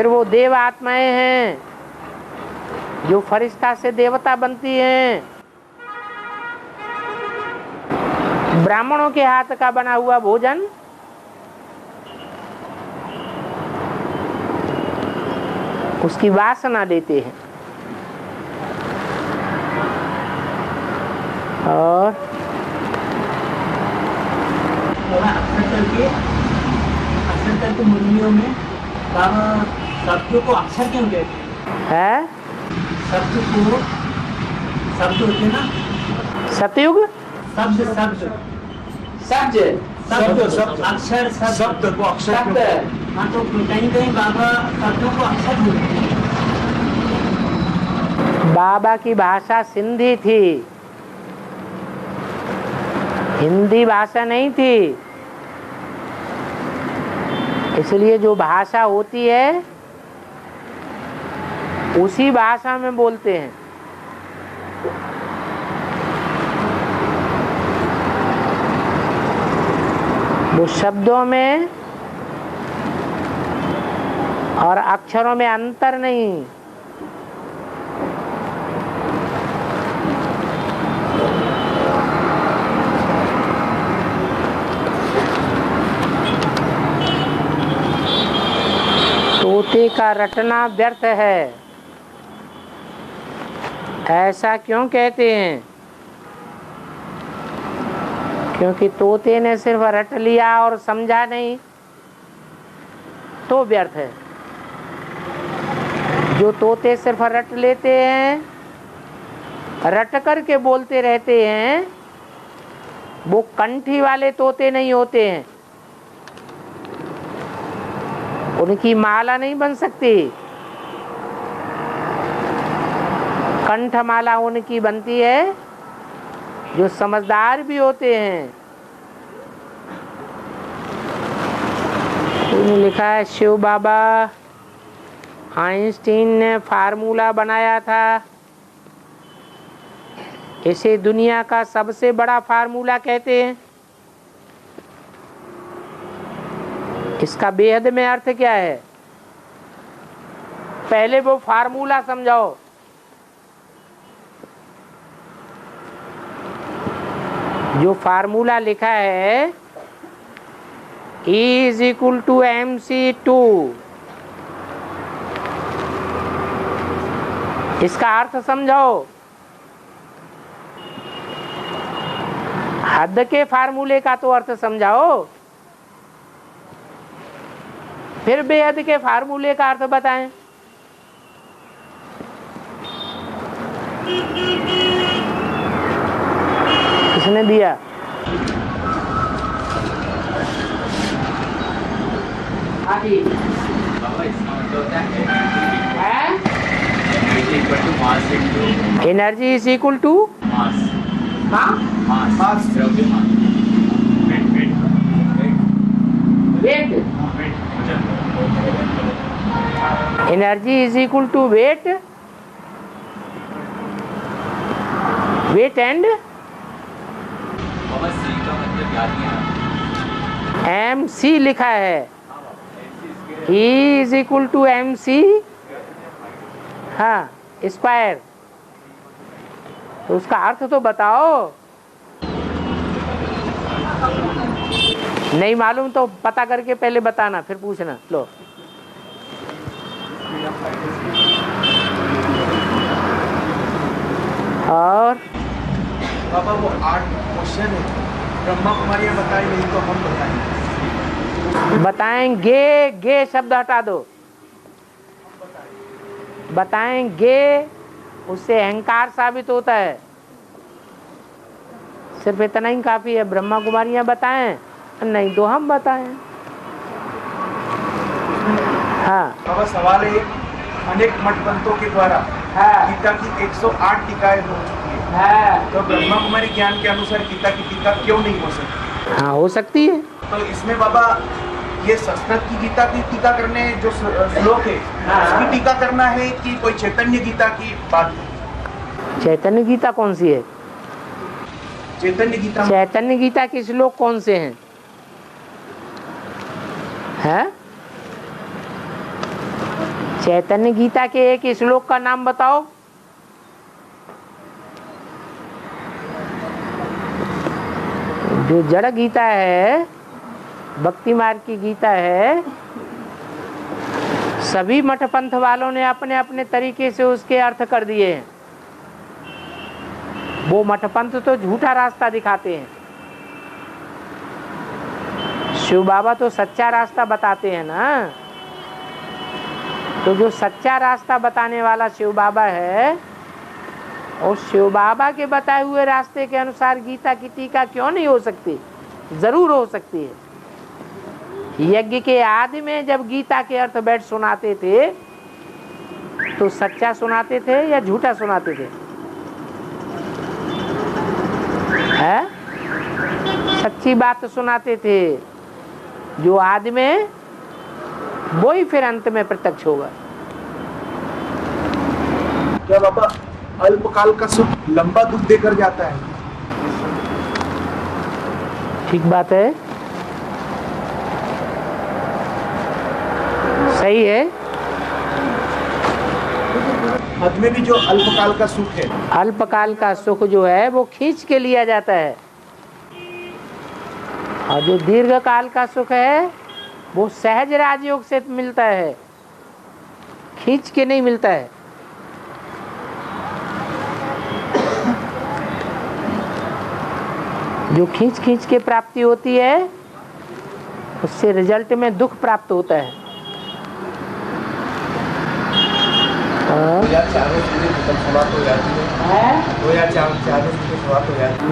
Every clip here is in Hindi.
फिर वो देव आत्माएं हैं जो फरिश्ता से देवता बनती हैं। ब्राह्मणों के हाथ का बना हुआ भोजन उसकी वासना देते हैं। और अक्सर करके मुरलियों में शब्दों को अक्षर क्यों कहते है? शब्द को शब्द होते ना, सतयुग शब्द शब्द शब्द शब्द अक्षर शब्द को अक्षर शब्द। हाँ, तो कहीं कहीं बाबा शब्दों को अक्षर बोलते हैं। बाबा की भाषा सिंधी थी, हिंदी भाषा नहीं थी। इसलिए जो भाषा होती है उसी भाषा में बोलते हैं। वो शब्दों में और अक्षरों में अंतर नहीं। तोते का रटना व्यर्थ है, ऐसा क्यों कहते हैं? क्योंकि तोते ने सिर्फ रट लिया और समझा नहीं तो व्यर्थ है। जो तोते सिर्फ रट लेते हैं, रट कर के बोलते रहते हैं, वो कंठी वाले तोते नहीं होते हैं। उनकी माला नहीं बन सकती। कंठमाला उनकी बनती है जो समझदार भी होते हैं। उन्होंने लिखा है शिव बाबा आइंस्टीन ने फार्मूला बनाया था, इसे दुनिया का सबसे बड़ा फार्मूला कहते हैं। इसका बेहद में अर्थ क्या है? पहले वो फार्मूला समझाओ। जो फार्मूला लिखा है E = mc2, इसका अर्थ समझाओ। हद के फार्मूले का तो अर्थ समझाओ, फिर बेहद के फार्मूले का अर्थ बताएं। किसने दिया? Energy is equal to weight. Energy is equal to weight, weight and MC लिखा है। E = MC, हाँ, स्क्वायर। तो उसका अर्थ तो बताओ। नहीं मालूम तो पता करके पहले बताना, फिर पूछना। लो और बाबा वो 8 क्वेश्चन है, ब्रह्मा कुमारियाँ बताई नहीं तो हम बताएंगे। बताएंगे, गे शब्द हटा दो। बताएंगे उससे अहंकार साबित होता है। सिर्फ इतना ही काफी है। ब्रह्मा कुमारियाँ बताएं, नहीं तो हम बताएं। हाँ बाबा सवाल है, अनेक मठपंथों के द्वारा गीता की 108 टीकाएं हो चुकी है, तो ब्रह्मा कुमारी ज्ञान के अनुसार गीता की टीका क्यों नहीं हो सकती? हाँ हो सकती है। तो इसमें बाबा ये संस्कृत की गीता की टीका करने जो श्लोक है उसकी टीका करना है कि कोई चैतन्य गीता की बात है? चैतन्य गीता कौन सी है? चैतन्य गीता के श्लोक कौन से हैं? चैतन्य गीता के एक श्लोक का नाम बताओ। जो जड़ गीता है, भक्ति मार्ग की गीता है, सभी मठ पंथ वालों ने अपने अपने तरीके से उसके अर्थ कर दिए हैं। वो मठ पंथ तो झूठा रास्ता दिखाते हैं, शिव बाबा तो सच्चा रास्ता बताते हैं ना। तो जो सच्चा रास्ता बताने वाला शिव बाबा है, और शिव बाबा के बताए हुए रास्ते के अनुसार गीता की टीका क्यों नहीं हो सकती? जरूर हो सकती है। यज्ञ के आदि में जब गीता के अर्थ बैठ सुनाते थे तो सच्चा सुनाते थे या झूठा सुनाते थे? है? सच्ची बात सुनाते थे। जो आदि में वो ही फिर अंत में प्रत्यक्ष होगा। क्या बाबा अल्पकाल का सुख लंबा दुख देकर जाता है? ठीक बात है, सही है। अंत में भी जो अल्पकाल का सुख है, अल्पकाल का सुख जो है वो खींच के लिया जाता है, और जो दीर्घ काल का सुख है वो सहज राजयोग से मिलता है, खींच के नहीं मिलता है। जो खींच खींच के प्राप्ति होती है उससे रिजल्ट में दुख प्राप्त होता है।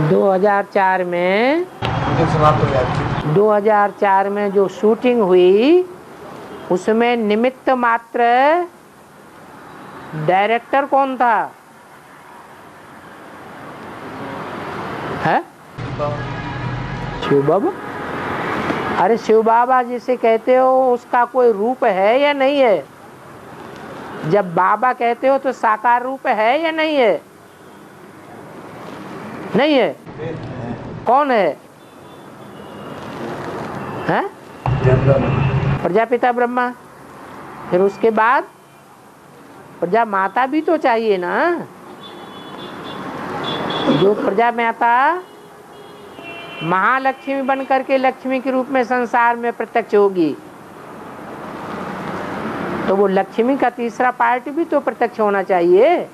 2004 में 2004 में जो शूटिंग हुई उसमें निमित्त मात्र डायरेक्टर कौन था? है शिव बाबा। अरे शिव बाबा जिसे कहते हो उसका कोई रूप है या नहीं है? जब बाबा कहते हो तो साकार रूप है या नहीं है? नहीं है। कौन है? हैं? प्रजापिता ब्रह्मा। फिर उसके बाद प्रजा माता भी तो चाहिए ना। जो प्रजा माता महालक्ष्मी बन करके लक्ष्मी के रूप में संसार में प्रत्यक्ष होगी, तो वो लक्ष्मी का तीसरा पार्ट भी तो प्रत्यक्ष होना चाहिए,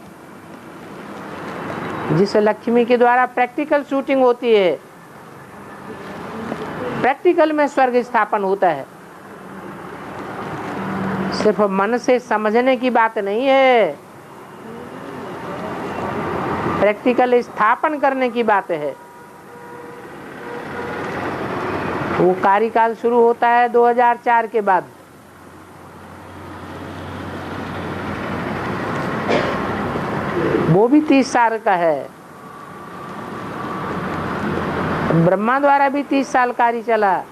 जिस लक्ष्मी के द्वारा प्रैक्टिकल शूटिंग होती है, प्रैक्टिकल में स्वर्ग स्थापन होता है। सिर्फ मन से समझने की बात नहीं है, प्रैक्टिकल स्थापन करने की बात है। वो कार्यकाल शुरू होता है 2004 के बाद। वो भी 30 साल का है। ब्रह्मा द्वारा भी 30 साल कार्य चला,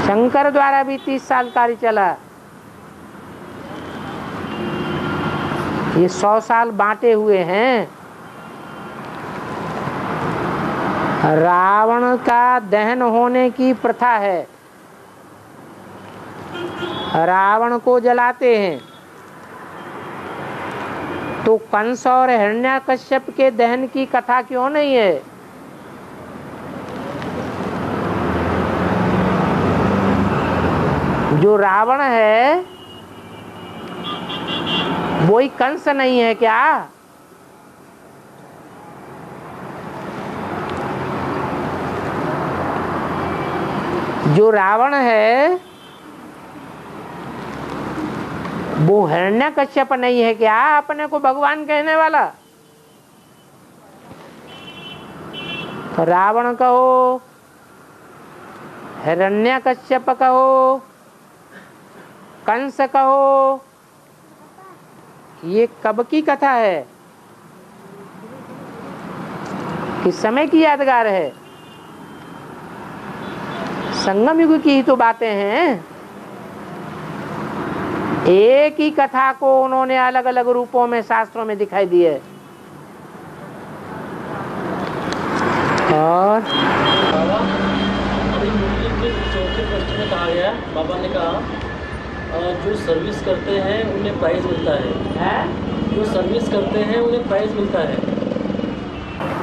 शंकर द्वारा भी 30 साल कार्य चला। ये 100 साल बांटे हुए हैं। रावण का दहन होने की प्रथा है, रावण को जलाते हैं, तो कंस और हिरण्याकश्यप के दहन की कथा क्यों नहीं है? जो रावण है वही कंस नहीं है क्या? जो रावण है वो हिरण्याकश्यप नहीं है क्या अपने को भगवान कहने वाला? तो रावण कहो, हिरण्याकश्यप कहो, कंस कहो, ये कब की कथा है? किस समय की यादगार है? संगम युग की ही तो बातें हैं। एक ही कथा को उन्होंने अलग अलग रूपों में शास्त्रों में दिखाई दी है। और चौथे प्रश्न में कहा गया, बाबा ने कहा जो सर्विस करते हैं उन्हें प्राइज मिलता है। जो सर्विस करते हैं उन्हें प्राइज मिलता है।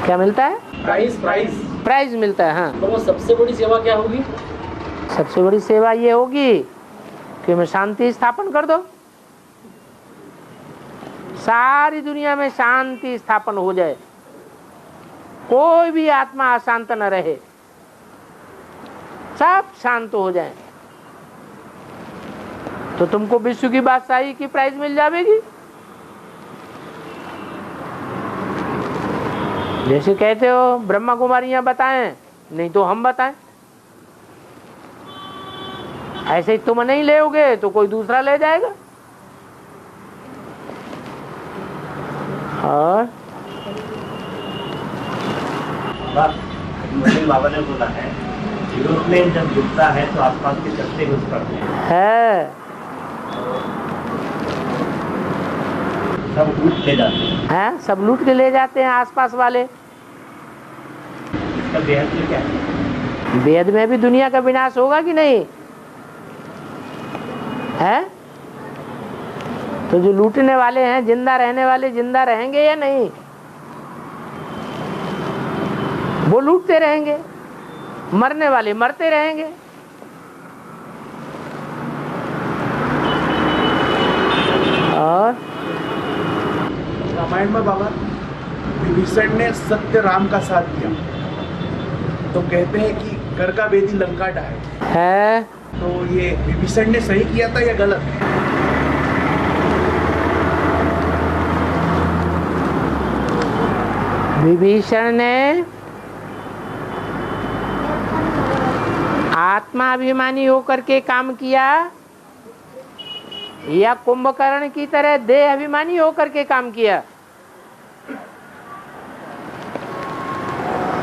क्या मिलता है? प्राइस प्राइस प्राइज मिलता है। हाँ, तो वो सबसे बड़ी सेवा क्या होगी? सबसे बड़ी सेवा ये होगी कि मैं शांति स्थापन कर दो, सारी दुनिया में शांति स्थापन हो जाए, कोई भी आत्मा अशांत न रहे, सब शांत हो जाए, तो तुमको विश्व की बादशाही की प्राइज मिल जाएगी। जैसे कहते हो ब्रह्मा कुमारियां बताएं, नहीं तो हम बताएं। ऐसे ही तुम नहीं लेओगे तो कोई दूसरा ले जाएगा। और बाबा ने बोला है एरोप्लेन जब गिरता है तो आसपास के चलते घुस पड़ते हैं, सब लूट ले जाते हैं। सब लूट के ले जाते हैं आसपास वाले। इसका बेहद में क्या है? बेहद में भी दुनिया का विनाश होगा कि नहीं है? तो जो लूटने वाले हैं, जिंदा रहने वाले जिंदा रहेंगे या नहीं? वो लूटते रहेंगे, मरने वाले मरते रहेंगे। और रामायण में बाबा विभीषण ने सत्य राम का साथ दिया, तो कहते हैं कि घर का बेदी लंका ढाए है। तो ये विभीषण ने सही किया था या गलत? विभीषण ने आत्माभिमानी होकर के काम किया या कुंभकर्ण की तरह देह अभिमानी होकर के काम किया?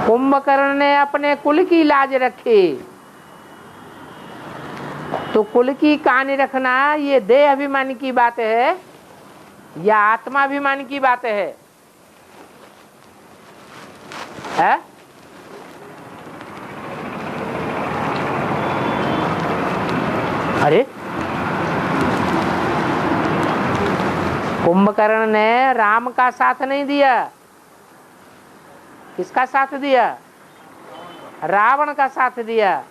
कुंभकर्ण ने अपने कुल की लाज रखी, तो कुल की कहानी रखना ये देह अभिमान की बात है या आत्माभिमान की बात है? अरे कुंभकर्ण ने राम का साथ नहीं दिया, किसका साथ दिया? रावण का साथ दिया।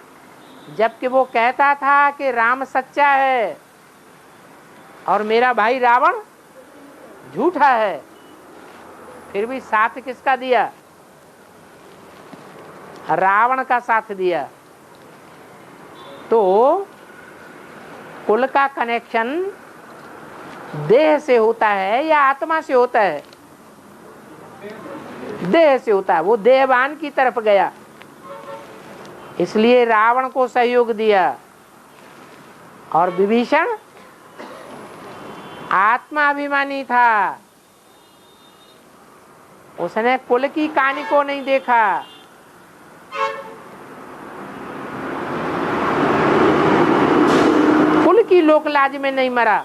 जबकि वो कहता था कि राम सच्चा है और मेरा भाई रावण झूठा है, फिर भी साथ किसका दिया? रावण का साथ दिया। तो कुल का कनेक्शन देह से होता है या आत्मा से होता है? देह से होता है। वो देहवान की तरफ गया, इसलिए रावण को सहयोग दिया। और विभीषण आत्माभिमानी था, उसने कुल की कहानी को नहीं देखा। कुल की लोकलाज में नहीं मरा,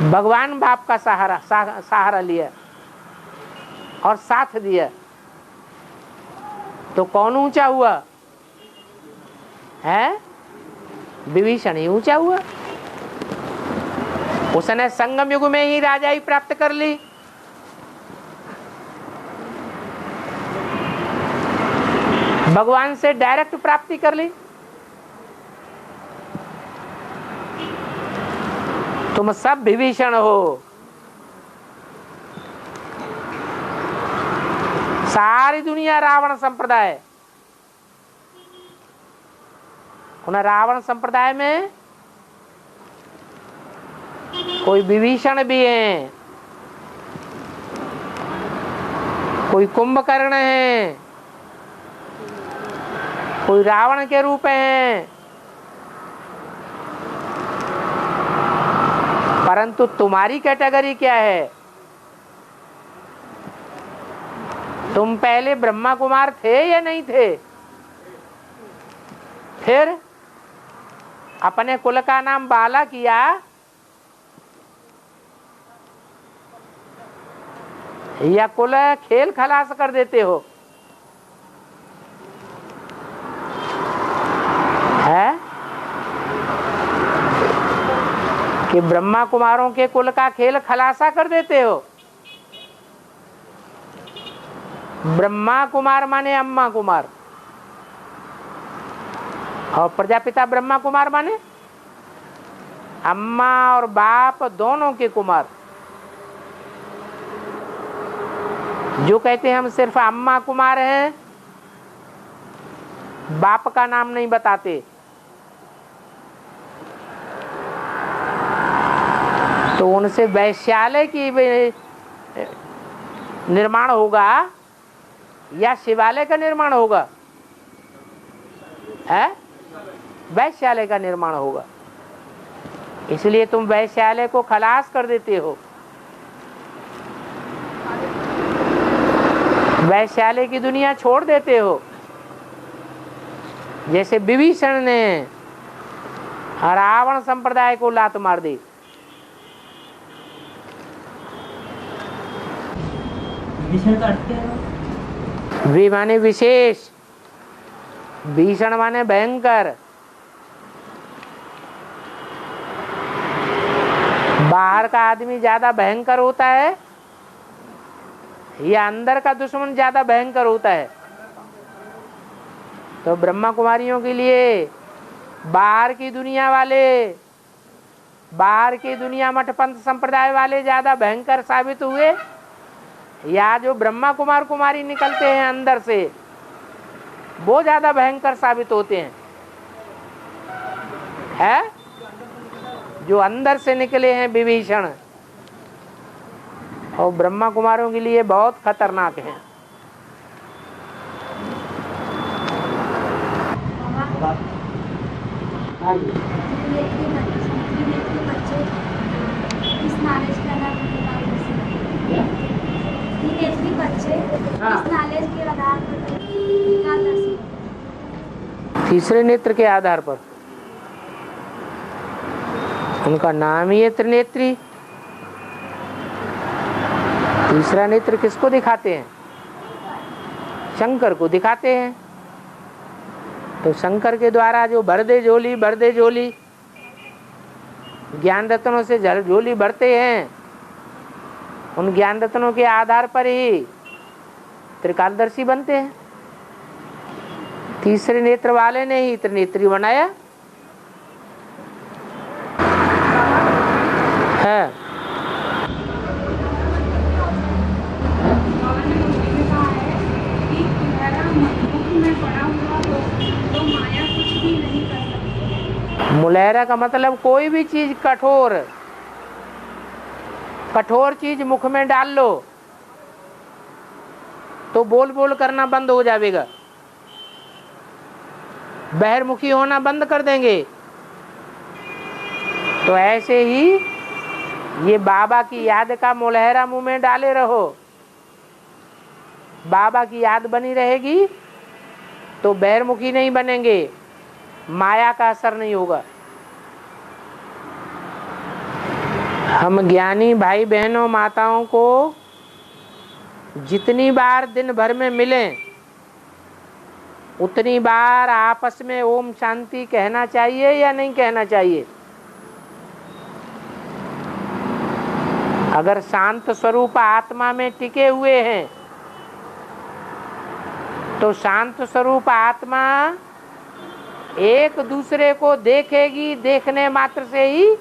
भगवान बाप का सहारा लिया और साथ दिया। तो कौन ऊंचा हुआ है? विभीषण ही ऊंचा हुआ। उसने संगम युग में ही राजाई प्राप्त कर ली। भगवान से डायरेक्ट प्राप्ति कर ली। तुम सब विभीषण हो। सारी दुनिया रावण संप्रदाय। उन रावण संप्रदाय में कोई विभीषण भी है, कोई कुंभकर्ण है, कोई रावण के रूप है। परंतु तुम्हारी कैटेगरी क्या है? तुम पहले ब्रह्मा कुमार थे या नहीं थे? फिर अपने कुल का नाम बाला किया, या कुल खेल खलास कर देते हो? है कि ब्रह्मा कुमारों के कुल का खेल खलासा कर देते हो। ब्रह्मा कुमार माने अम्मा कुमार, और प्रजापिता ब्रह्मा कुमार माने अम्मा और बाप दोनों के कुमार। जो कहते हैं हम सिर्फ अम्मा कुमार हैं, बाप का नाम नहीं बताते, तो उनसे वैश्यालय की निर्माण होगा या शिवालय का निर्माण होगा? है वैश्यालय का निर्माण होगा। इसलिए तुम वैश्यालय को खलास कर देते हो। वैश्यालय की दुनिया छोड़ देते हो। जैसे विभीषण ने रावण संप्रदाय को लात मार दी। विभीषण का अर्थ क्या है? वि माने विशेष, भीषण माने भयंकर। बाहर का आदमी ज्यादा भयंकर होता है या अंदर का दुश्मन ज्यादा भयंकर होता है? तो ब्रह्मा कुमारियों के लिए बाहर की दुनिया वाले, बाहर की दुनिया मठपंथ संप्रदाय वाले ज्यादा भयंकर साबित हुए, या जो ब्रह्मा कुमार कुमारी निकलते हैं अंदर से वो ज्यादा भयंकर साबित होते हैं? है जो अंदर से निकले हैं विभीषण, और ब्रह्मा कुमारों के लिए बहुत खतरनाक हैं। तीसरे नेत्र के आधार पर उनका नाम ही है त्रिनेत्री। तीसरा नेत्र किसको दिखाते हैं? शंकर को दिखाते हैं। तो शंकर के द्वारा जो भर दे झोली ज्ञान रत्नों से झोली भरते हैं, उन ज्ञान रत्नों के आधार पर ही त्रिकालदर्शी बनते हैं। तीसरे नेत्र वाले ने ही त्रिनेत्री बनाया है। मुलहरा का मतलब कोई भी चीज कठोर चीज मुख में डाल लो तो बोल बोल करना बंद हो जाएगा, बहिर्मुखी होना बंद कर देंगे। तो ऐसे ही ये बाबा की याद का मुलहरा मुंह में डाले रहो, बाबा की याद बनी रहेगी तो बहिर्मुखी नहीं बनेंगे, माया का असर नहीं होगा। हम ज्ञानी भाई बहनों माताओं को जितनी बार दिन भर में मिलें उतनी बार आपस में ओम शांति कहना चाहिए या नहीं कहना चाहिए? अगर शांत स्वरूप आत्मा में टिके हुए हैं तो शांत स्वरूप आत्मा एक दूसरे को देखेगी, देखने मात्र से ही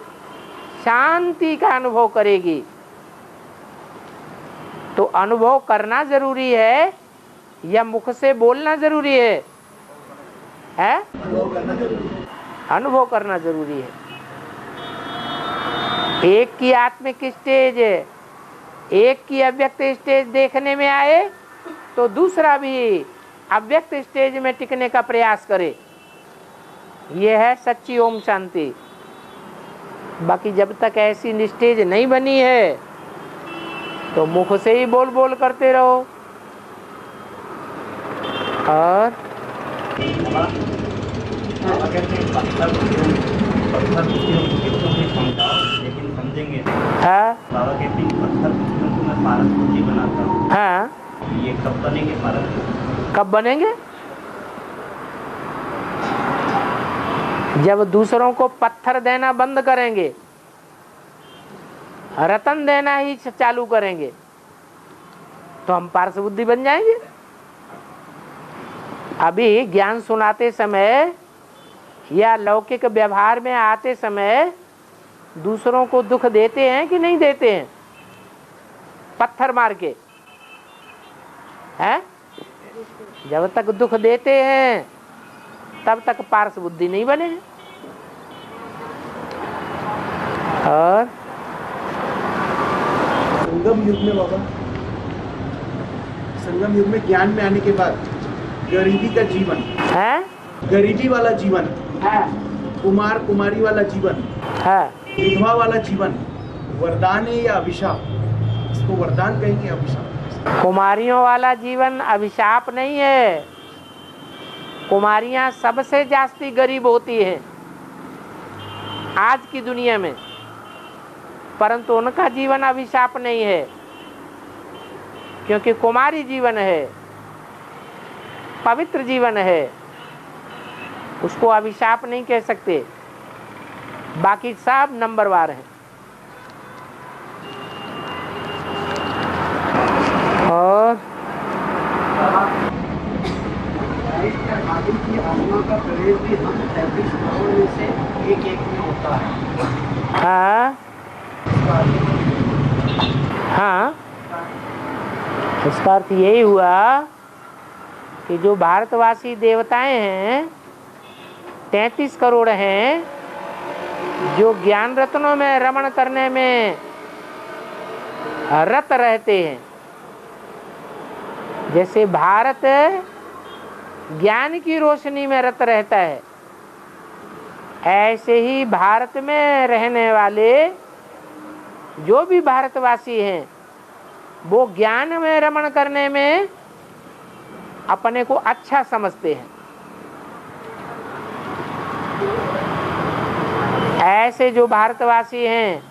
शांति का अनुभव करेगी। तो अनुभव करना जरूरी है या मुख से बोलना जरूरी है? अनुभव करना जरूरी है। एक की आत्मिक स्टेज, एक की अव्यक्त स्टेज देखने में आए तो दूसरा भी अव्यक्त स्टेज में टिकने का प्रयास करे। यह है सच्ची ओम शांति। बाकी जब तक ऐसी स्टेज नहीं बनी है तो मुख से ही बोल बोल करते रहो। और लेकिन समझेंगे हाँ बाबा कहते हैं पत्थर को मैं पारस पूजी बनाता हूँ। हाँ ये कब बनेंगे पारस? कब बनेंगे? जब दूसरों को पत्थर देना बंद करेंगे रतन देना ही चालू करेंगे तो हम पारस बुद्धि बन जाएंगे। अभी ज्ञान सुनाते समय या लौकिक व्यवहार में आते समय दूसरों को दुख देते हैं कि नहीं देते हैं? पत्थर मार के हैं? जब तक दुख देते हैं तब तक पारस बुद्धि नहीं बने हैं। और संगम युग में बाबा, संगम युग में ज्ञान में आने के बाद गरीबी का जीवन है, गरीबी वाला जीवन है, कुमार कुमारी वाला जीवन है। विधवा वाला जीवन वरदान है या अभिशाप? इसको वरदान कहेंगे या अभिशाप? कुमारियों वाला जीवन अभिशाप नहीं है। कुमारियां सबसे जास्ती गरीब होती हैं आज की दुनिया में, परंतु उनका जीवन अभिशाप नहीं है, क्योंकि कुमारी जीवन है, पवित्र जीवन है, उसको अभिशाप नहीं कह सकते। बाकी सब नंबरवार हैं। और की आत्मा का प्रवेश भी हम 33 करोड़ में से एक में होता है। हाँ हाँ, इसका अर्थ यही हुआ कि जो भारतवासी देवताएं हैं 33 करोड़ हैं, जो ज्ञान रत्नों में रमण करने में रत रहते हैं। जैसे भारत ज्ञान की रोशनी में रत रहता है, ऐसे ही भारत में रहने वाले जो भी भारतवासी हैं वो ज्ञान में रमण करने में अपने को अच्छा समझते हैं। ऐसे जो भारतवासी हैं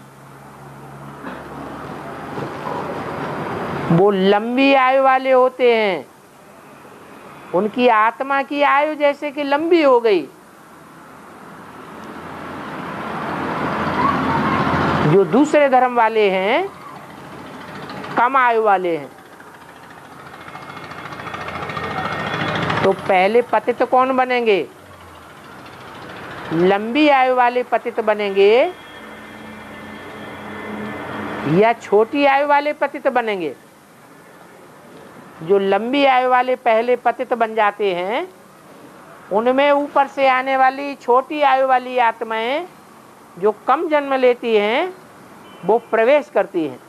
वो लंबी आयु वाले होते हैं। उनकी आत्मा की आयु जैसे कि लंबी हो गई। जो दूसरे धर्म वाले हैं कम आयु वाले हैं। तो पहले पतित कौन बनेंगे? लंबी आयु वाले पतित बनेंगे या छोटी आयु वाले पतित बनेंगे? जो लंबी आयु वाले पहले पतित बन जाते हैं, उनमें ऊपर से आने वाली छोटी आयु वाली आत्माएं जो कम जन्म लेती हैं वो प्रवेश करती हैं।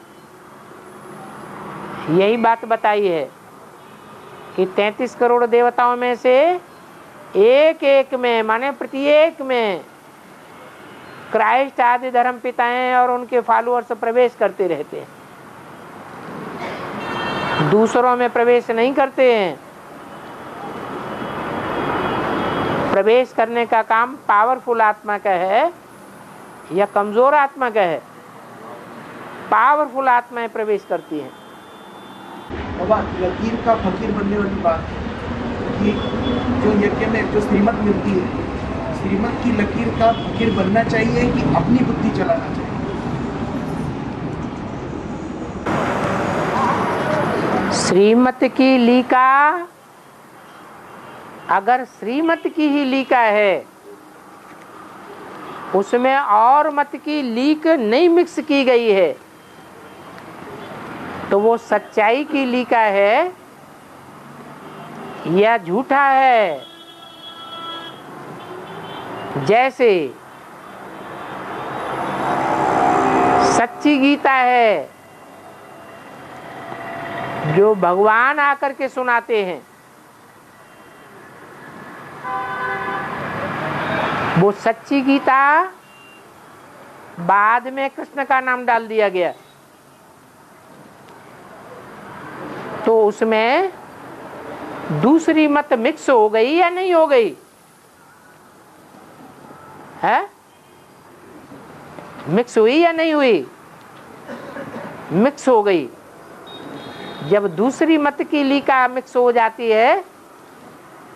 यही बात बताई है कि 33 करोड़ देवताओं में से एक एक में, माने प्रत्येक में क्राइस्ट आदि धर्म पिताएं और उनके फॉलोअर्स प्रवेश करते रहते हैं, दूसरों में प्रवेश नहीं करते हैं। प्रवेश करने का काम पावरफुल आत्मा का है या कमजोर आत्मा का है? पावरफुल आत्माएं प्रवेश करती हैं। बाबा, लकीर का फकीर बनने वाली बात है कि जो यज्ञ में जो श्रीमत मिलती है, श्रीमत की लकीर का फकीर बनना चाहिए कि अपनी बुद्धि चलाना चाहिए? श्रीमत की लीका, अगर श्रीमत की ही लीका है, उसमें और मत की लीक नहीं मिक्स की गई है, तो वो सच्चाई की लीका है या झूठा है? जैसे सच्ची गीता है जो भगवान आकर के सुनाते हैं, वो सच्ची गीता बाद में कृष्ण का नाम डाल दिया गया, तो उसमें दूसरी मत मिक्स हो गई या नहीं हो गई है? मिक्स हुई या नहीं हुई? मिक्स हो गई। जब दूसरी मत की लीका मिक्स हो जाती है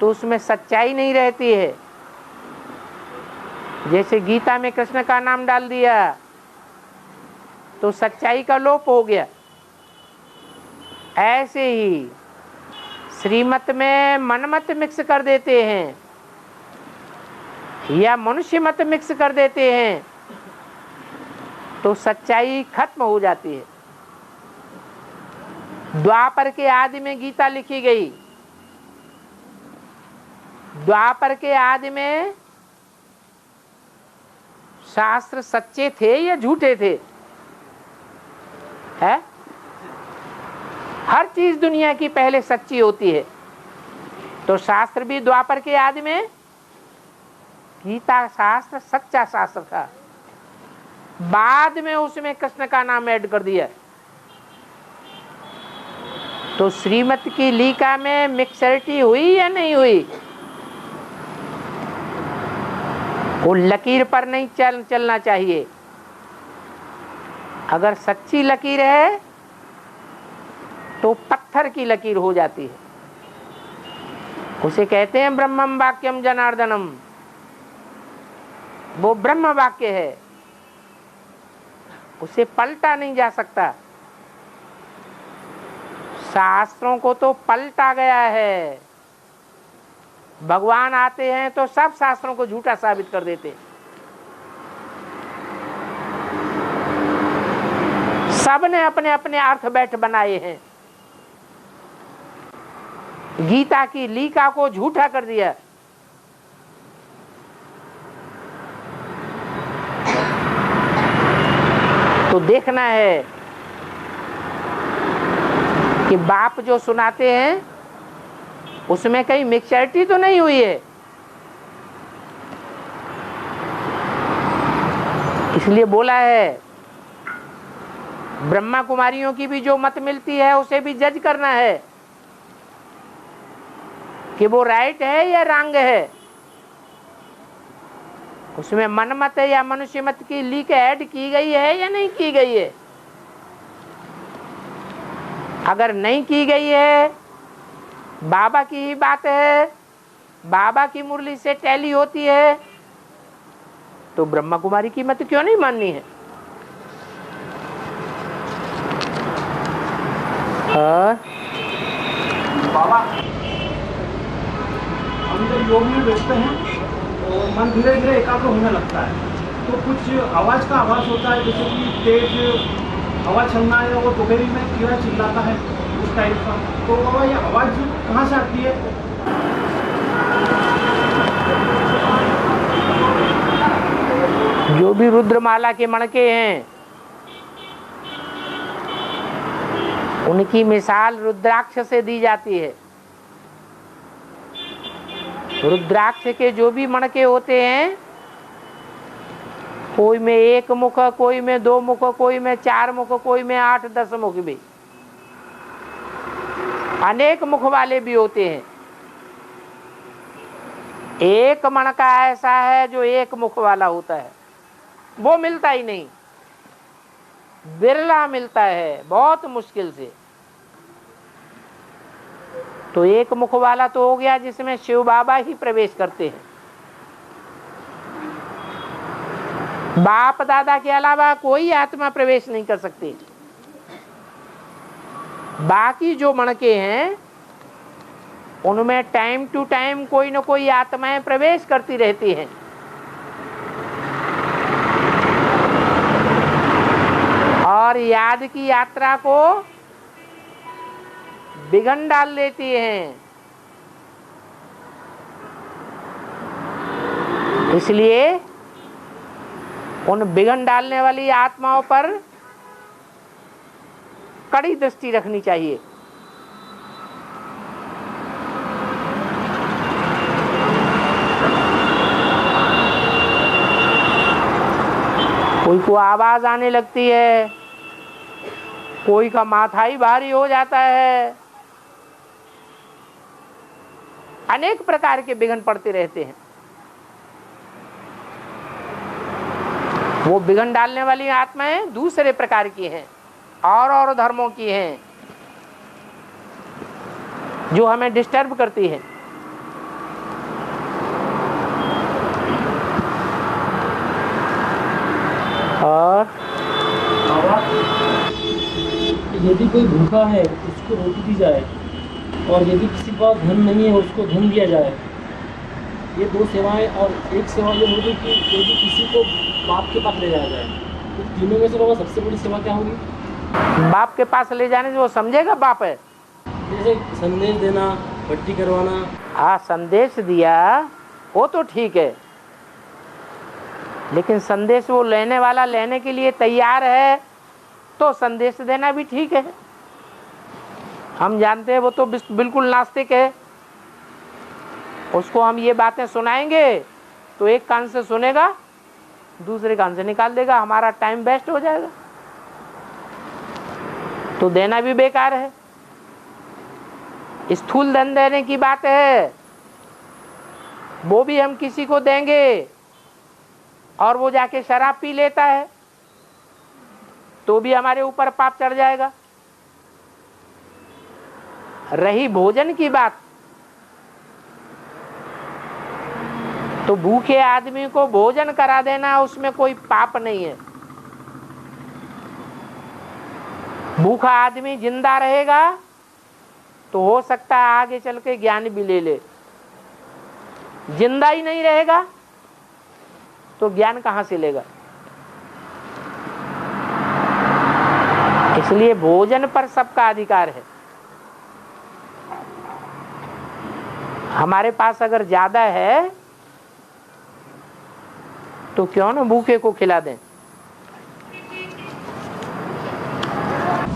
तो उसमें सच्चाई नहीं रहती है। जैसे गीता में कृष्ण का नाम डाल दिया तो सच्चाई का लोप हो गया। ऐसे ही श्रीमत में मनमत मिक्स कर देते हैं या मनुष्य मत मिक्स कर देते हैं तो सच्चाई खत्म हो जाती है। द्वापर के आदि में गीता लिखी गई। द्वापर के आदि में शास्त्र सच्चे थे या झूठे थे? है? हर चीज दुनिया की पहले सच्ची होती है, तो शास्त्र भी द्वापर के आदि में गीता शास्त्र सच्चा शास्त्र था। बाद में उसमें कृष्ण का नाम ऐड कर दिया। तो श्रीमत की लीका में मिक्सरिटी हुई या नहीं हुई? वो लकीर पर नहीं चलना चाहिए। अगर सच्ची लकीर है तो पत्थर की लकीर हो जाती है। उसे कहते हैं ब्रह्मम वाक्यम जनार्दनम। वो ब्रह्म वाक्य है, उसे पलटा नहीं जा सकता। शास्त्रों को तो पलटा गया है। भगवान आते हैं तो सब शास्त्रों को झूठा साबित कर देते। सब ने अपने अपने अर्थ बैठ बनाए हैं। गीता की लीका को झूठा कर दिया। तो देखना है कि बाप जो सुनाते हैं उसमें कहीं मिक्सरिटी तो नहीं हुई है। इसलिए बोला है ब्रह्मा कुमारियों की भी जो मत मिलती है उसे भी जज करना है कि वो राइट है या रॉन्ग है। उसमें मन मत है या मनुष्य मत की लीक ऐड की गई है या नहीं की गई है। अगर नहीं की गई है, बाबा की ही बात है, बाबा की मुरली से टैली होती है, तो ब्रह्मा कुमारी की मत क्यों नहीं माननी है? बाबा हम जब योग में बैठते हैं तो मन धीरे धीरे एकाग्र होने लगता है, तो कुछ आवाज का आवाज होता है, जैसे कि तेज आवाज चलना है, वो दोपहरी में कीड़ा चिल्लाता है उस टाइप का। तो बाबा ये आवाज कहाँ से आती है? जो भी रुद्रमाला के मणके हैं उनकी मिसाल रुद्राक्ष से दी जाती है। रुद्राक्ष के जो भी मणके होते हैं, कोई में 1 मुख, कोई में 2 मुख, कोई में 4 मुख, कोई में 8-10 मुख, भी अनेक मुख वाले भी होते हैं। एक मणका ऐसा है जो 1 मुख वाला होता है, वो मिलता ही नहीं, बिरला मिलता है, बहुत मुश्किल से। तो 1 मुख वाला तो हो गया जिसमें शिव बाबा ही प्रवेश करते हैं। बाप दादा के अलावा कोई आत्मा प्रवेश नहीं कर सकती। बाकी जो मणके हैं उनमें टाइम टू टाइम कोई न कोई आत्माएं प्रवेश करती रहती हैं। और याद की यात्रा को बिगन डाल देती हैं। इसलिए उन बिगन डालने वाली आत्माओं पर कड़ी दृष्टि रखनी चाहिए। कोई को आवाज आने लगती है, कोई का माथा ही भारी हो जाता है, अनेक प्रकार के बिघन पड़ते रहते हैं। वो बिघन डालने वाली आत्माएं दूसरे प्रकार की हैं, और धर्मों की हैं, जो हमें डिस्टर्ब करती हैं। और कोई भूखा है उसको रोटी दी जाए, और यदि किसी के पास धन नहीं है उसको धन दिया जाए। ये दो सेवाएं, और एक सेवा ये होगी कि यदि किसी को बाप के पास ले जाया जाए। तो तीनों में से बाबा सबसे बड़ी सेवा क्या होगी? बाप के पास ले जाने से वो समझेगा बाप है। जैसे संदेश देना, भट्टी करवाना। हाँ, संदेश दिया वो तो ठीक है, लेकिन संदेश वो लेने वाला लेने के लिए तैयार है तो संदेश देना भी ठीक है। हम जानते हैं वो तो बिल्कुल नास्तिक है, उसको हम ये बातें सुनाएंगे तो एक कान से सुनेगा, दूसरे कान से निकाल देगा, हमारा टाइम वेस्ट हो जाएगा, तो देना भी बेकार है। स्थूल धन देने की बात है, वो भी हम किसी को देंगे और वो जाके शराब पी लेता है तो भी हमारे ऊपर पाप चढ़ जाएगा। रही भोजन की बात, तो भूखे आदमी को भोजन करा देना उसमें कोई पाप नहीं है। भूखा आदमी जिंदा रहेगा तो हो सकता है आगे चल के ज्ञान भी ले ले, जिंदा ही नहीं रहेगा तो ज्ञान कहां से लेगा। इसलिए भोजन पर सबका अधिकार है। हमारे पास अगर ज्यादा है तो क्यों ना भूखे को खिला दें।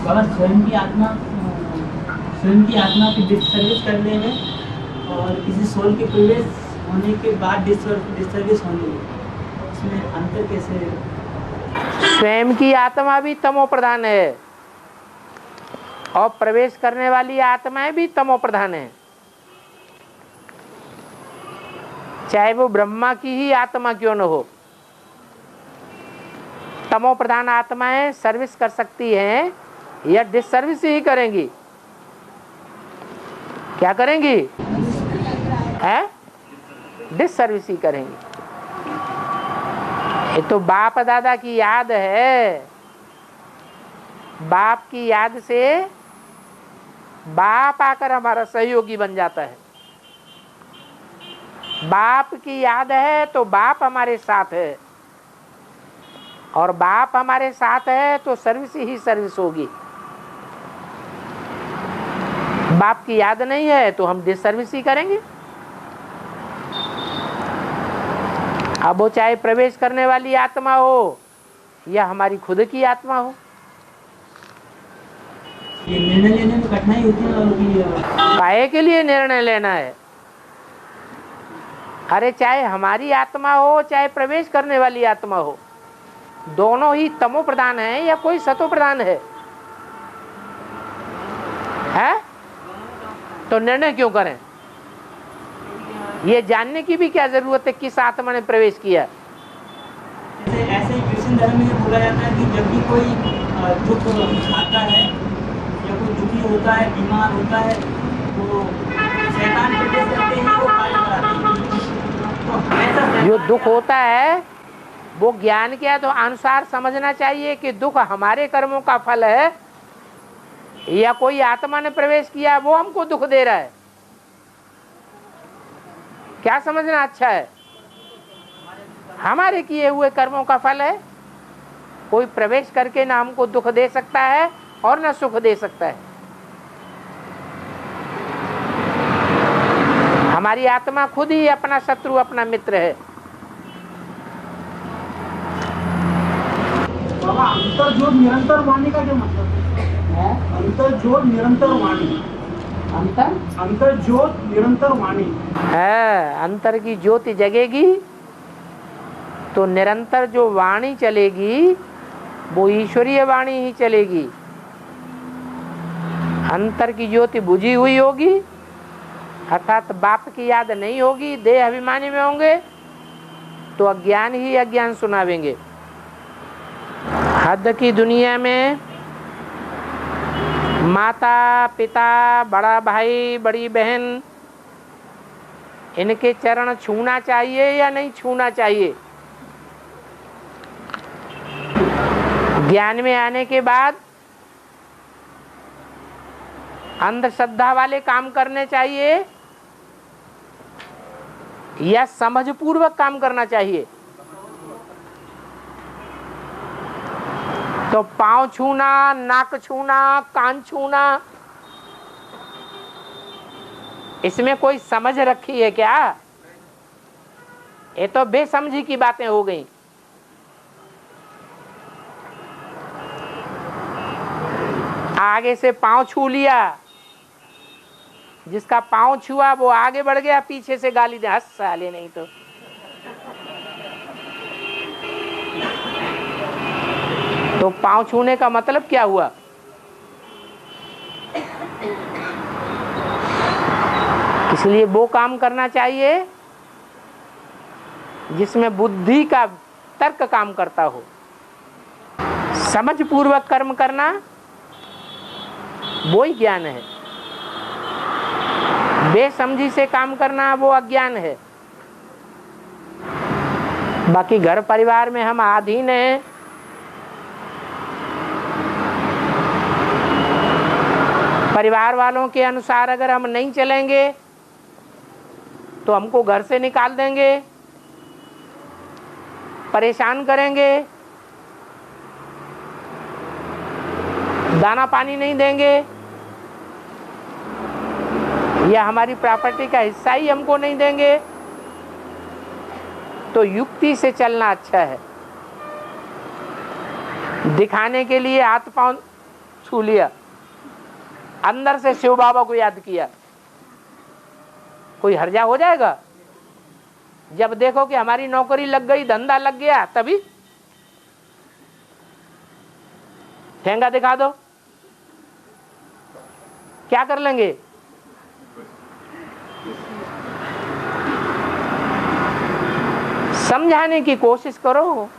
बाबा स्वयं की आत्मा की डिसर्विस करने में और किसी सोल के प्रवेश होने के बाद डिसर्विस होने में, इसमें अंतर कैसे? स्वयं की आत्मा भी तमो प्रधान है और प्रवेश करने वाली आत्माएं भी तमो प्रधान है। चाहे वो ब्रह्मा की ही आत्मा क्यों न हो, तमो प्रधान आत्माएं सर्विस कर सकती हैं या डिसर्विस ही करेंगी। क्या करेंगी? है डिसर्विस ही करेंगी। ये तो बाप दादा की याद है, बाप की याद से बाप आकर हमारा सहयोगी बन जाता है। बाप की याद है तो बाप हमारे साथ है, और बाप हमारे साथ है तो सर्विस ही सर्विस होगी। बाप की याद नहीं है तो हम डिसर्विस ही करेंगे। अब वो चाहे प्रवेश करने वाली आत्मा हो या हमारी खुद की आत्मा हो। ये निर्णय लेने में कठिनाई होती है। काहे के लिए निर्णय लेना है? अरे चाहे हमारी आत्मा हो चाहे प्रवेश करने वाली आत्मा हो, दोनों ही तमो प्रधान है या कोई सतो प्रधान है? तो निर्णय क्यों करें? ये जानने की भी क्या जरूरत है किस आत्मा ने प्रवेश किया। ऐसे ही कृष्ण धर्म में बोला जाता है कि जब भी कोई दुख आता है या कोई दुखी होता है, बीमार होता है, तो शैतान प्रवेश करते ही वो कार्य कराते हैं। तो जो दुख होता है वो ज्ञान के अनुसार समझना चाहिए कि दुख हमारे कर्मों का फल है या कोई आत्मा ने प्रवेश किया वो हमको दुख दे रहा है। क्या समझना अच्छा है? हमारे किए हुए कर्मों का फल है। कोई प्रवेश करके ना हमको दुख दे सकता है और ना सुख दे सकता है। हमारी आत्मा खुद ही अपना शत्रु अपना मित्र है। बाबा अंतर्ज्योत निरंतर वाणी का क्या मतलब है? अंतर्ज्योत निरंतर वाणी, अंतर्ज्योत निरंतर वाणी है। अंतर की ज्योति जगेगी तो निरंतर जो वाणी चलेगी वो ईश्वरीय वाणी ही चलेगी। अंतर की ज्योति बुझी हुई होगी अर्थात बाप की याद नहीं होगी, देह अभिमानी में होंगे तो अज्ञान ही अज्ञान सुनावेंगे। हद की दुनिया में माता पिता बड़ा भाई बड़ी बहन इनके चरण छूना चाहिए या नहीं छूना चाहिए? ज्ञान में आने के बाद अंधश्रद्धा वाले काम करने चाहिए या समझपूर्वक काम करना चाहिए? तो पांव छूना, नाक छूना, कान छूना, इसमें कोई समझ रखी है क्या? ये तो बेसमझी की बातें हो गई। आगे से पांव छू लिया, जिसका पांव छुआ वो आगे बढ़ गया, पीछे से गाली दे, हंस साले नहीं तो पांव छूने का मतलब क्या हुआ? इसलिए वो काम करना चाहिए जिसमें बुद्धि का तर्क काम करता हो। समझ पूर्वक कर्म करना वो ही ज्ञान है, बेसमझी से काम करना वो अज्ञान है। बाकी घर परिवार में हम अधीन हैं, परिवार वालों के अनुसार अगर हम नहीं चलेंगे तो हमको घर से निकाल देंगे, परेशान करेंगे, दाना पानी नहीं देंगे, या हमारी प्रॉपर्टी का हिस्सा ही हमको नहीं देंगे, तो युक्ति से चलना अच्छा है। दिखाने के लिए हाथ पांव छू लिया, अंदर से शिव बाबा को याद किया, कोई हर्जा हो जाएगा? जब देखो कि हमारी नौकरी लग गई, धंधा लग गया, तभी ठेंगा दिखा दो, क्या कर लेंगे? समझाने की कोशिश करो,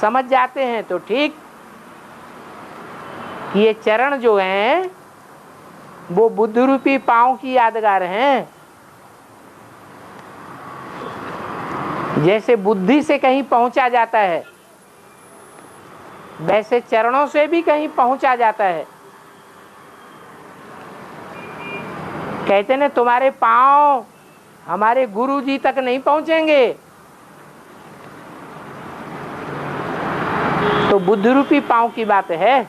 समझ जाते हैं तो ठीक। ये चरण जो हैं वो बुद्ध रूपी पांव की यादगार हैं। जैसे बुद्धि से कहीं पहुंचा जाता है, वैसे चरणों से भी कहीं पहुंचा जाता है। कहते ने तुम्हारे पांव हमारे गुरु जी तक नहीं पहुंचेंगे, तो बुद्ध रूपी पांव की बात है।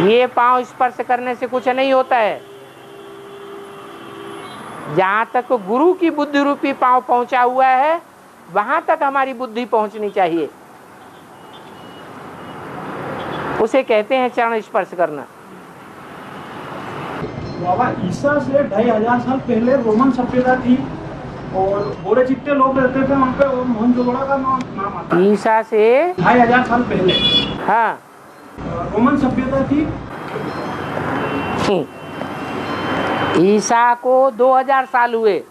ये पांव स्पर्श करने से कुछ नहीं होता है। जहां तक गुरु की बुद्धि रूपी पांव पहुंचा हुआ है, वहां तक हमारी बुद्धि पहुंचनी चाहिए। उसे कहते हैं चरण स्पर्श करना। बाबा, ईसा से 2500 साल पहले रोमन सभ्यता थी और गोरे चिट्टे लोग रहते थे वहाँ पे, और मोहनजोदड़ो का नाम आता है। ईसा से 2500 साल पहले हाँ रोमन सभ्यता थी। ईसा को 2000 साल हुए,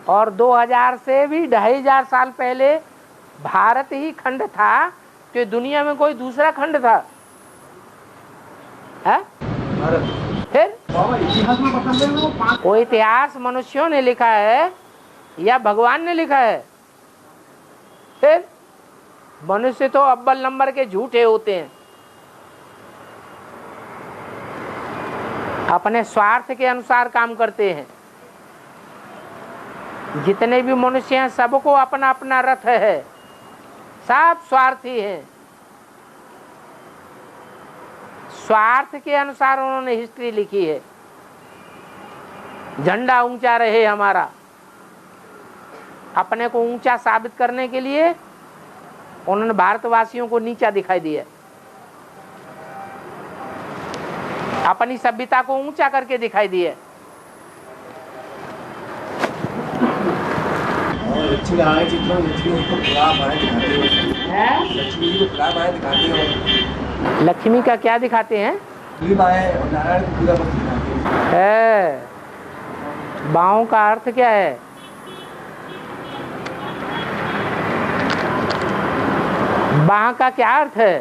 और 2000 से भी 2500 साल पहले भारत ही खंड था कि दुनिया में कोई दूसरा खंड था? है? फिर बाबा इतिहास में बता देना, वो 5 वो इतिहास मनुष्यों ने लिखा है या भगवान ने लिखा है? फिर मनुष्य तो अव्वल नंबर के झूठे होते हैं, अपने स्वार्थ के अनुसार काम करते हैं। जितने भी मनुष्य हैं सबको अपना अपना रथ है, सब स्वार्थी हैं। स्वार्थ के अनुसार उन्होंने हिस्ट्री लिखी है। झंडा ऊंचा रहे हमारा, अपने को ऊंचा साबित करने के लिए उन्होंने भारतवासियों को नीचा दिखाई दिया, अपनी सभ्यता को ऊंचा करके दिखाई दिया। लक्ष्मी का क्या दिखाते हैं? बाहों का अर्थ क्या है? बाह का क्या अर्थ है?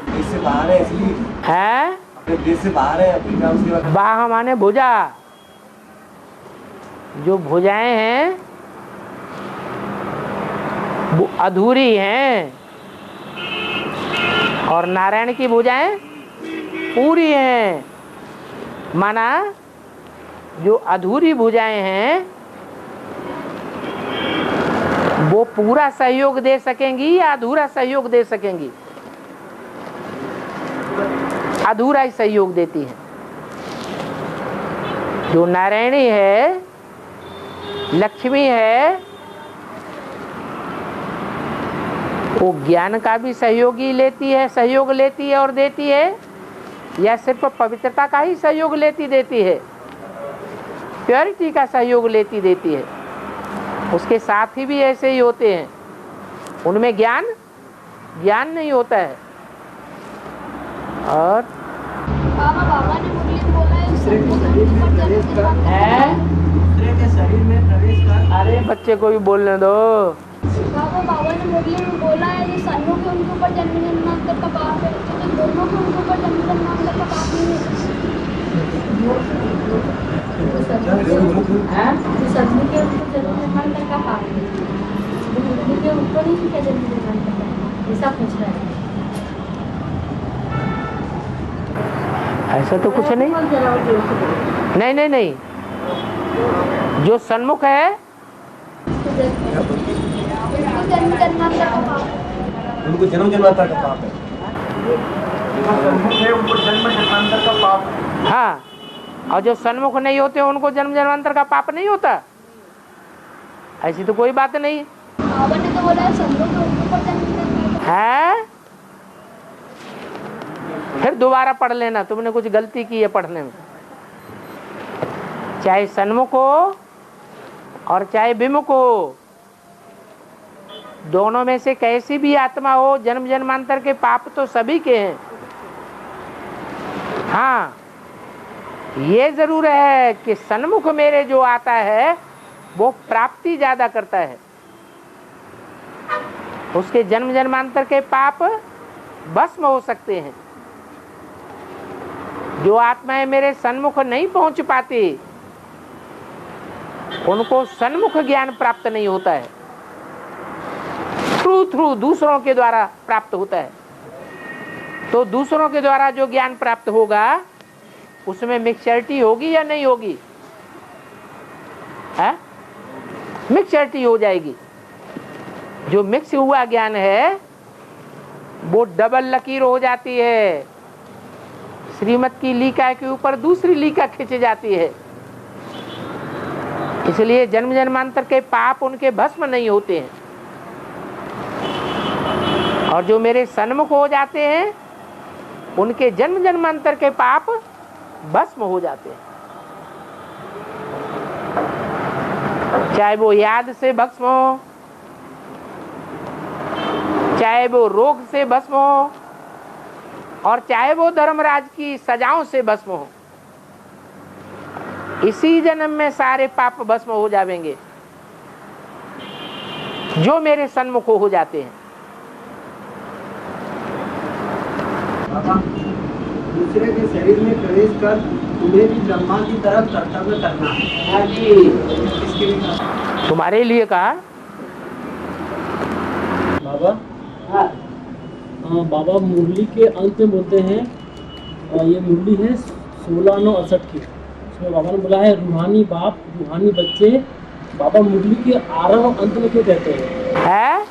देश से बाहर है, इसलिए है? देश से बाहर है अफ्रीका। उसके बाद बाह माने भुजा। जो भुजाएं हैं वो अधूरी हैं और नारायण की भुजाएं पूरी हैं। माना जो अधूरी भुजाएं हैं वो पूरा सहयोग दे सकेंगी या अधूरा सहयोग दे सकेंगी? अधूरा ही सहयोग देती है। जो नारायणी है, लक्ष्मी है, वो ज्ञान का भी सहयोग लेती है और देती है, या सिर्फ पवित्रता का ही सहयोग लेती देती है? प्योरिटी का सहयोग लेती देती है। उसके साथी भी ऐसे ही होते हैं, उनमें ज्ञान नहीं होता है। और बाबा ने मुरली में बोला है दूसरे के शरीर में प्रवेश कर, दूसरे के शरीर में प्रवेश कर। अरे बच्चे को भी बोलने दो। बाबा ने मुरली में बोला है ये सालों के उनके ऊपर जन्म जन्मांतर का पाप है, तो दोनों के उनके ऊपर जन्म जन्मांतर का पाप नहीं है। सदमी के ऊपर जन्म जन्मांतर का पाप है, मुरली के ऊपर नहीं क्या जन्म जन्मांतर का पाप, ऐसा पूछ रहा है। ऐसा तो कुछ नहीं। नहीं, जो सन्मुख है उनको जन्म जन्मांतर का पाप है। उनको जन्म जन्मांतर का पाप है। हाँ, और जो सन्मुख नहीं होते उनको जन्म जन्मांतर का पाप नहीं होता। ऐसी तो कोई बात नहीं है। फिर दोबारा पढ़ लेना, तुमने कुछ गलती की है पढ़ने में। चाहे सन्मुख हो और चाहे विमुख हो, दोनों में से कैसी भी आत्मा हो, जन्म जन्मांतर के पाप तो सभी के हैं। हाँ, ये जरूर है कि सन्मुख मेरे जो आता है वो प्राप्ति ज्यादा करता है, उसके जन्म जन्मांतर के पाप भस्म हो सकते हैं। जो आत्माएं मेरे सन्मुख नहीं पहुंच पाती, उनको सन्मुख ज्ञान प्राप्त नहीं होता है, थ्रू दूसरों के द्वारा प्राप्त होता है। तो दूसरों के द्वारा जो ज्ञान प्राप्त होगा उसमें मिक्सचरिटी होगी या नहीं होगी? है, मिक्सचरिटी हो जाएगी। जो मिक्स हुआ ज्ञान है वो डबल लकीर हो जाती है, श्रीमत की लीका के ऊपर दूसरी लीका खिंच जाती है। इसलिए जन्म जन्मांतर के पाप उनके भस्म नहीं होते हैं। और जो मेरे सन्मुख हो जाते हैं उनके जन्म जन्मांतर के पाप भस्म हो जाते हैं। चाहे वो याद से भस्म हो, चाहे वो रोग से भस्म हो, और चाहे वो धर्मराज की सजाओं से भस्म हो, इसी जन्म में सारे पाप भस्म हो जाएंगे जो मेरे सन्मुख हो जाते हैं। दूसरे के शरीर में प्रवेश कर तुम्हें भी ब्रह्मा की तरफ कर्तव्य करना है। इसके लिए तुम्हारे लिए कहा बाबा। बाबा मुरली के अंत में बोलते हैं, ये मुरली है 1668 की, उसमें बाबा ने बोला है रूहानी बाप रूहानी बच्चे। बाबा मुरली के आरंभ अंत में क्यों कहते हैं?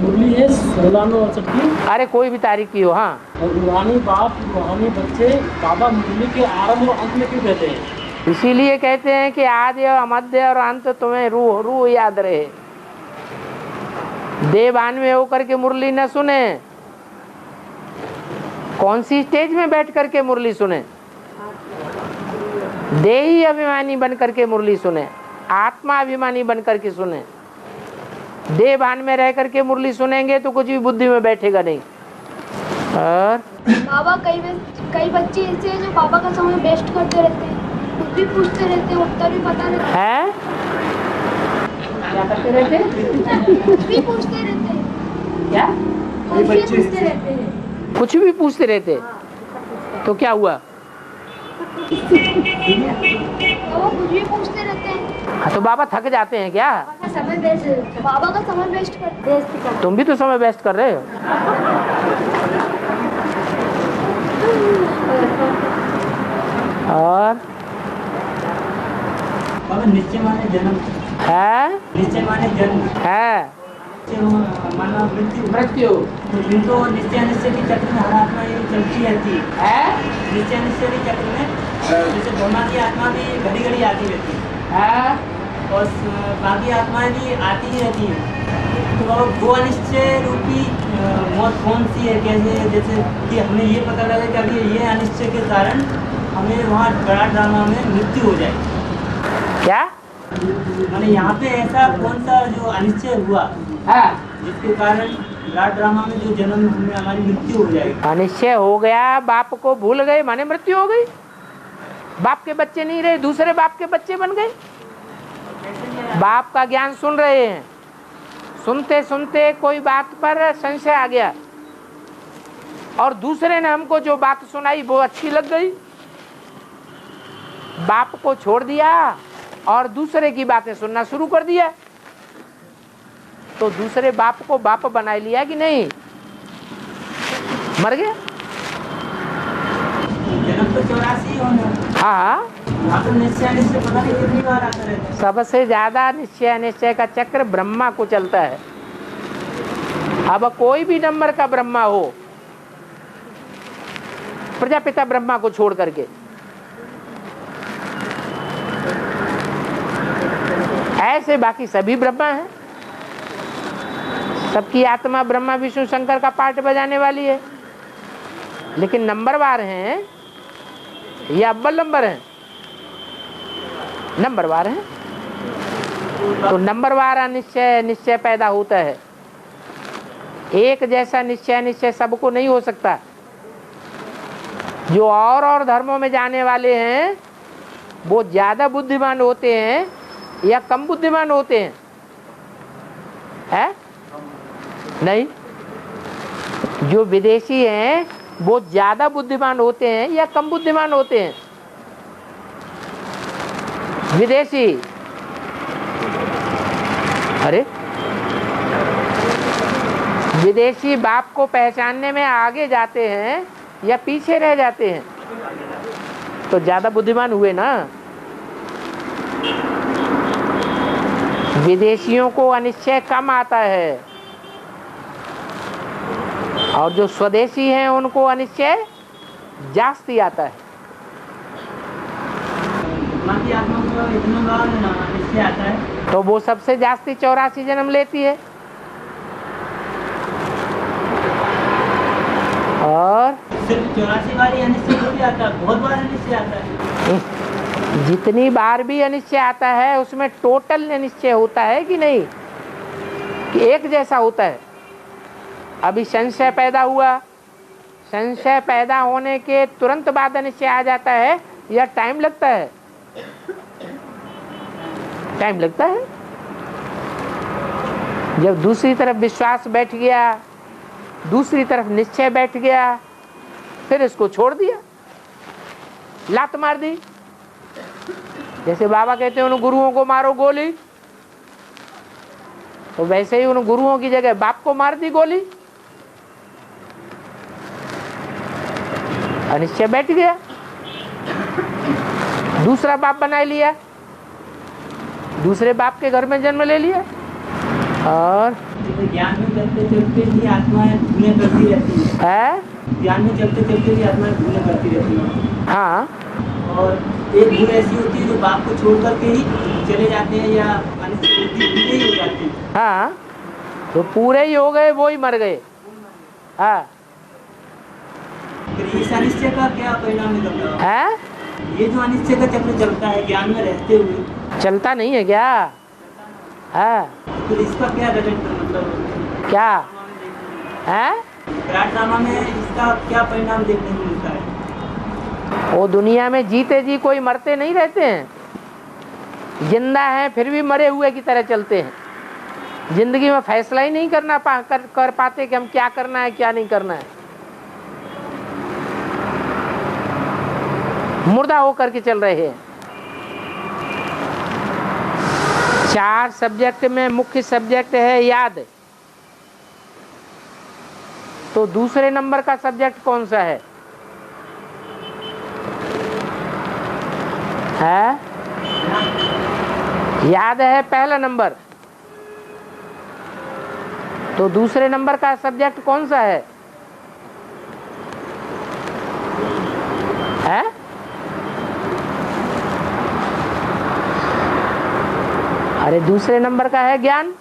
मुरली है 1668 की। अरे कोई भी तारीख की हो। हाँ, और रूहानी बाप रूहानी बच्चे बाबा मुरली के आरंभ और अंत में क्यों कहते हैं? इसीलिए कहते हैं कि आदि मध्य और अंत तुम्हें रूह याद रहे। देवान में होकर के मुरली न सुने, कौन सी स्टेज में बैठ करके मुरली सुने? देही अभिमानी बन करके मुरली सुने, आत्मा अभिमानी बन करके सुने। देवान में रह करके मुरली सुनेंगे तो कुछ भी बुद्धि में बैठेगा नहीं। और बाबा कई बच्चे ऐसे हैं जो बाबा का समय वेस्ट करते रहते हैं, कुछ भी पूछते रहते हैं, उत्तर भी पता नहीं है। क्या करते रहते? कुछ भी पूछते रहते हैं। क्या? कुछ भी पूछते रहते हैं। कुछ भी पूछते रहते। तो क्या हुआ? वो कुछ भी पूछते रहते हैं। हाँ तो बाबा थक जाते हैं क्या? बाबा का समय वेस्ट करते हैं। तुम भी तो समय वेस्ट कर रहे हो। और बाबा निश्चय माने जन्म है, निश्चय माने जन्म है माना मृत्यु मृत्यु तो निश्चय निश्चय के चक्र में हर आत्मा ये चलती रहती है। निश्चय निश्चय के चक्र में जैसे ब्रह्मा की आत्मा भी घड़ी घड़ी आती रहती है और बाकी आत्माएं भी आती ही रहती हैं। तो बाबा वो अनिश्चय रूपी मौत कौन सी है? कैसे जैसे कि हमें ये पता लगे कि अभी ये अनिश्चय के कारण हमें वहाँ बड़ा ड्रामा में मृत्यु हो जाए। क्या? मैंने यहाँ पे ऐसा कौन सा जो अनिश्चय हुआ जिसके कारण विराट ड्रामा में जो जन्म में हमारी मृत्यु हो जाएगी? अनिश्चय हो गया, बाप को भूल गए माने मृत्यु हो गई। बाप के बच्चे नहीं रहे, दूसरे बाप के बच्चे बन गए। बाप का ज्ञान सुन रहे हैं, सुनते सुनते कोई बात पर संशय आ गया और दूसरे ने हमको जो बात सुनाई वो अच्छी लग गई, बाप को छोड़ दिया और दूसरे की बातें सुनना शुरू कर दिया। तो दूसरे बाप को बाप बना लिया कि नहीं? मर गया। जन्म तो 84 होना। हाँ, यहाँ तो निश्चय निश्चय पता नहीं कितनी बार आता रहता है। सबसे ज्यादा निश्चय अनिश्चय का चक्र ब्रह्मा को चलता है। अब कोई भी नंबर का ब्रह्मा हो, प्रजापिता ब्रह्मा को छोड़ करके, ऐसे बाकी सभी ब्रह्मा हैं। सबकी आत्मा ब्रह्मा विष्णु शंकर का पार्ट बजाने वाली है, लेकिन नंबरवार हैं या अव्वल नंबर है? नंबरवार है। तो नंबरवार अनिश्चय निश्चय पैदा होता है। एक जैसा निश्चय निश्चय सबको नहीं हो सकता। जो और धर्मों में जाने वाले हैं वो ज्यादा बुद्धिमान होते हैं या कम बुद्धिमान होते हैं? है नहीं। जो विदेशी हैं वो ज्यादा बुद्धिमान होते हैं या कम बुद्धिमान होते हैं? विदेशी। अरे विदेशी बाप को पहचानने में आगे जाते हैं या पीछे रह जाते हैं? तो ज्यादा बुद्धिमान हुए ना। विदेशियों को अनिश्चय कम आता है और जो स्वदेशी हैं उनको अनिश्चय जास्ती आता है। बाकी आत्मा को इतना बार निश्चय आता है तो वो सबसे जास्ती 84 जन्म लेती है। और सिर्फ 84 बार ही अनिश्चय नहीं आता, बहुत बार अनिश्चय आता है। जितनी बार भी अनिश्चय आता है उसमें टोटल अनिश्चय होता है कि नहीं, कि एक जैसा होता है? अभी संशय पैदा हुआ, संशय पैदा होने के तुरंत बाद अनिश्चय आ जाता है या टाइम लगता है? टाइम लगता है। जब दूसरी तरफ विश्वास बैठ गया, दूसरी तरफ निश्चय बैठ गया, फिर इसको छोड़ दिया, लात मार दी। जैसे बाबा कहते हैं उन गुरुओं को मारो गोली, तो वैसे ही उन गुरुओं की जगह बाप को मार दी गोली। अनिश्चय बैठ गया, दूसरा बाप बना लिया, दूसरे बाप के घर में जन्म ले लिया। और ज्ञान में चलते चलते ही आत्माएं भूलें करती रहती है। ज्ञान में चलते चलते ही आत्माएं भूलें करती रहती है। हाँ, और एक भूल ऐसी होती है जो बाप को छोड़ करके ही चले जाते हैं या पूरे ही हो जाते हैं। हाँ, तो पूरे ही हो गए, वो ही मर गए। हाँ, फिर इस अनिश्चय का क्या परिणाम निकलता है? ये जो अनिश्चय का चक्र चलता है ज्ञान में रहते हुए, चलता नहीं है क्या? हाँ, तो इसका क्या रिजल्ट मतलब क्या है? विराट ड्रामा में इसका क्या परिणाम देखने को मिलता है? वो दुनिया में जीते जी कोई मरते नहीं रहते हैं, जिंदा हैं फिर भी मरे हुए की तरह चलते हैं। जिंदगी में फैसला ही नहीं कर पाते कि हम क्या करना है क्या नहीं करना है। मुर्दा होकर के चल रहे हैं। 4 सब्जेक्ट में मुख्य सब्जेक्ट है याद, तो दूसरे नंबर का सब्जेक्ट कौन सा है? याद है पहला नंबर, तो दूसरे नंबर का सब्जेक्ट कौन सा है? अरे दूसरे नंबर का है ज्ञान।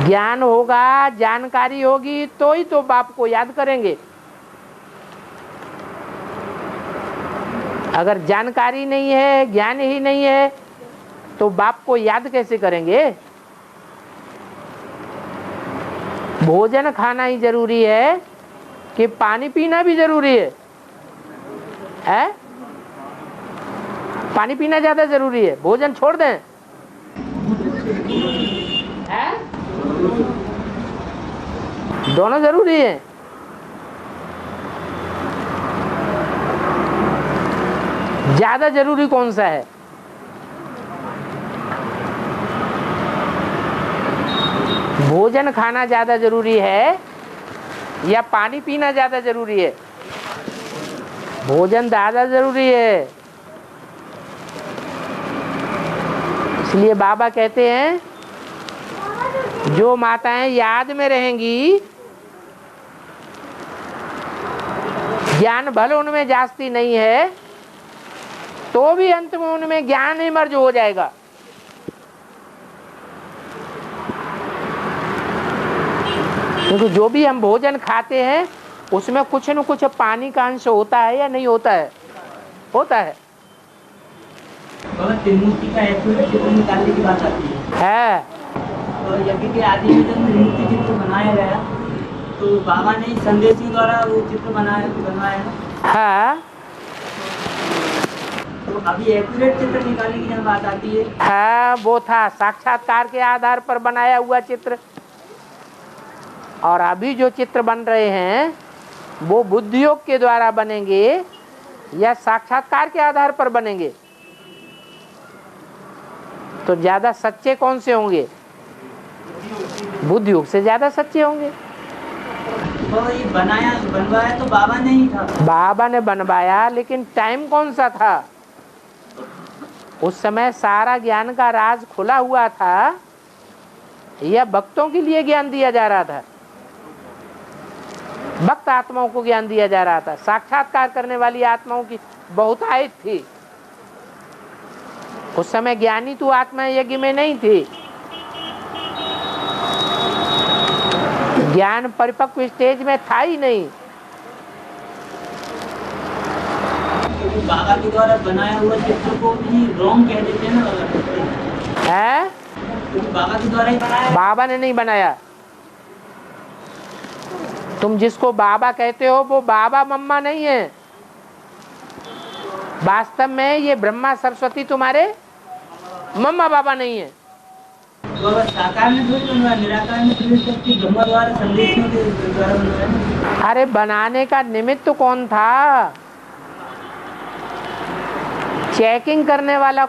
ज्ञान होगा, जानकारी होगी तो ही तो बाप को याद करेंगे। अगर जानकारी नहीं है, ज्ञान ही नहीं है, तो बाप को याद कैसे करेंगे? भोजन खाना ही जरूरी है कि पानी पीना भी जरूरी है? पानी पीना ज्यादा जरूरी है, भोजन छोड़ दें? दोनों जरूरी है। ज्यादा जरूरी कौन सा है? भोजन खाना ज्यादा जरूरी है या पानी पीना ज्यादा जरूरी है? भोजन ज्यादा जरूरी है। इसलिए बाबा कहते हैं जो माताएं याद में रहेंगी, ज्ञान भले उनमें जास्ती नहीं है, तो भी अंत में उनमें ज्ञान ही मर्ज हो जाएगा। क्योंकि जो भी हम भोजन खाते हैं उसमें कुछ न कुछ पानी का अंश होता है या नहीं होता है? होता है। त्रिमूर्ति का एक्यूरेट चित्र निकालने की बात आती है। तो यज्ञ के आदि में जब त्रिमूर्ति चित्र बनाया गया तो बाबा ने संदेशी द्वारा वो चित्र बनवाया। हाँ, तो अभी एक्यूरेट चित्र निकालने की जब बात आती है। हाँ, वो था साक्षात्कार के आधार पर बनाया हुआ चित्र। और अभी जो चित्र बन रहे हैं वो बुद्धि योग के द्वारा बनेंगे या साक्षात्कार के आधार पर बनेंगे? तो ज्यादा सच्चे कौन से होंगे? बुद्धि योग से ज्यादा सच्चे होंगे। तो ये बनवाया तो बाबा ने ही था। बाबा ने बनवाया, लेकिन टाइम कौन सा था? उस समय सारा ज्ञान का राज खुला हुआ था या भक्तों के लिए ज्ञान दिया जा रहा था? भक्त आत्माओं को ज्ञान दिया जा रहा था। साक्षात्कार करने वाली आत्माओं की बहुतायत थी। उस समय ज्ञानी तो आत्मा यज्ञ में नहीं थी। ज्ञान परिपक्व स्टेज में था ही नहीं। तो बाबा के द्वारा बनाया हुआ चित्र को भी रॉन्ग कह देते हैं ना? है? बाबा के द्वारा ही बनाया। बाबा ने नहीं बनाया। तुम जिसको बाबा कहते हो वो बाबा मम्मा नहीं है। वास्तव में ये ब्रह्मा सरस्वती तुम्हारे मम्मा बाबा नहीं है। तो अगर साकार में थोड़ी बनवाया, निराकार में थोड़ी ब्रह्मा द्वारा संदेशों के द्वारा बनवाया। अरे बनाने का निमित्त कौन था? चेकिंग करने वाला